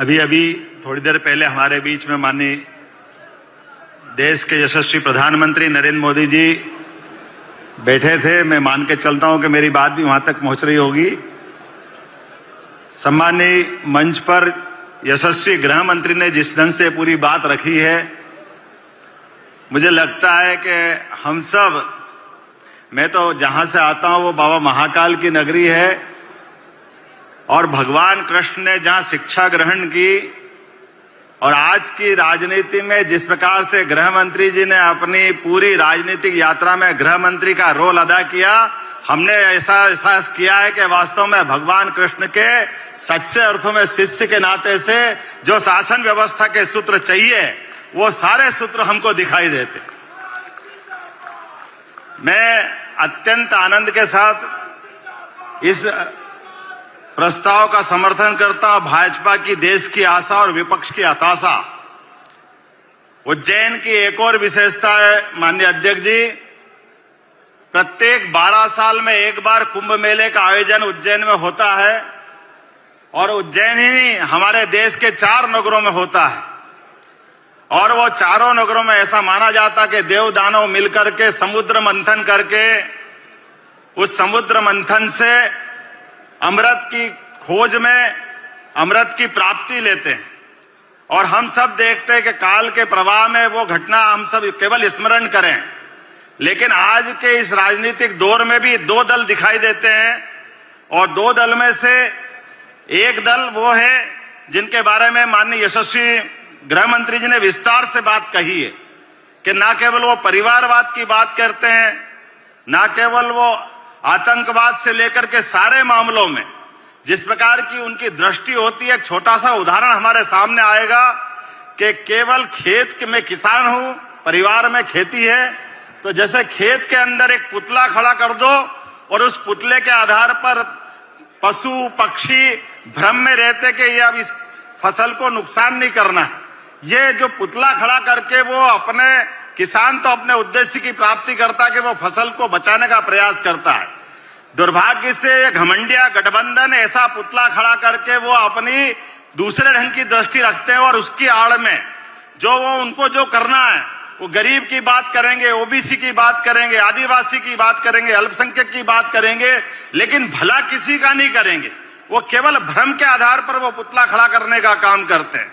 अभी अभी थोड़ी देर पहले हमारे बीच में माननीय देश के यशस्वी प्रधानमंत्री नरेंद्र मोदी जी बैठे थे। मैं मान के चलता हूं कि मेरी बात भी वहां तक पहुंच रही होगी। सम्मानीय मंच पर यशस्वी गृह मंत्री ने जिस ढंग से पूरी बात रखी है, मुझे लगता है कि हम सब, मैं तो जहां से आता हूं वो बाबा महाकाल की नगरी है और भगवान कृष्ण ने जहां शिक्षा ग्रहण की और आज की राजनीति में जिस प्रकार से गृह मंत्री जी ने अपनी पूरी राजनीतिक यात्रा में गृह मंत्री का रोल अदा किया, हमने ऐसा एहसास किया है कि वास्तव में भगवान कृष्ण के सच्चे अर्थों में शिष्य के नाते से जो शासन व्यवस्था के सूत्र चाहिए वो सारे सूत्र हमको दिखाई देते। मैं अत्यंत आनंद के साथ इस प्रस्ताव का समर्थन करता हूं। भाजपा की देश की आशा और विपक्ष की हताशा। उज्जैन की एक और विशेषता है माननीय अध्यक्ष जी, प्रत्येक 12 साल में एक बार कुंभ मेले का आयोजन उज्जैन में होता है और उज्जैन ही हमारे देश के 4 नगरों में होता है और वो चारों नगरों में ऐसा माना जाता कि देव दानव मिलकर के समुद्र मंथन करके उस समुद्र मंथन से अमृत की खोज में अमृत की प्राप्ति लेते हैं और हम सब देखते हैं कि काल के प्रवाह में वो घटना हम सब केवल स्मरण करें। लेकिन आज के इस राजनीतिक दौर में भी 2 दल दिखाई देते हैं और 2 दल में से एक दल वो है जिनके बारे में माननीय यशस्वी गृह मंत्री जी ने विस्तार से बात कही है कि न केवल वो परिवारवाद की बात करते हैं, न केवल वो आतंकवाद से लेकर के सारे मामलों में जिस प्रकार की उनकी दृष्टि होती है। एक छोटा सा उदाहरण हमारे सामने आएगा कि केवल खेत में किसान हूं, परिवार में खेती है, तो जैसे खेत के अंदर एक पुतला खड़ा कर दो और उस पुतले के आधार पर पशु पक्षी भ्रम में रहते कि ये अब इस फसल को नुकसान नहीं करना है। ये जो पुतला खड़ा करके वो अपने किसान तो अपने उद्देश्य की प्राप्ति करता है कि वो फसल को बचाने का प्रयास करता है। दुर्भाग्य से ये घमंडिया गठबंधन ऐसा पुतला खड़ा करके वो अपनी दूसरे ढंग की दृष्टि रखते हैं और उसकी आड़ में जो वो उनको जो करना है वो गरीब की बात करेंगे, ओबीसी की बात करेंगे, आदिवासी की बात करेंगे, अल्पसंख्यक की बात करेंगे, लेकिन भला किसी का नहीं करेंगे। वो केवल भ्रम के आधार पर वो पुतला खड़ा करने का काम करते हैं।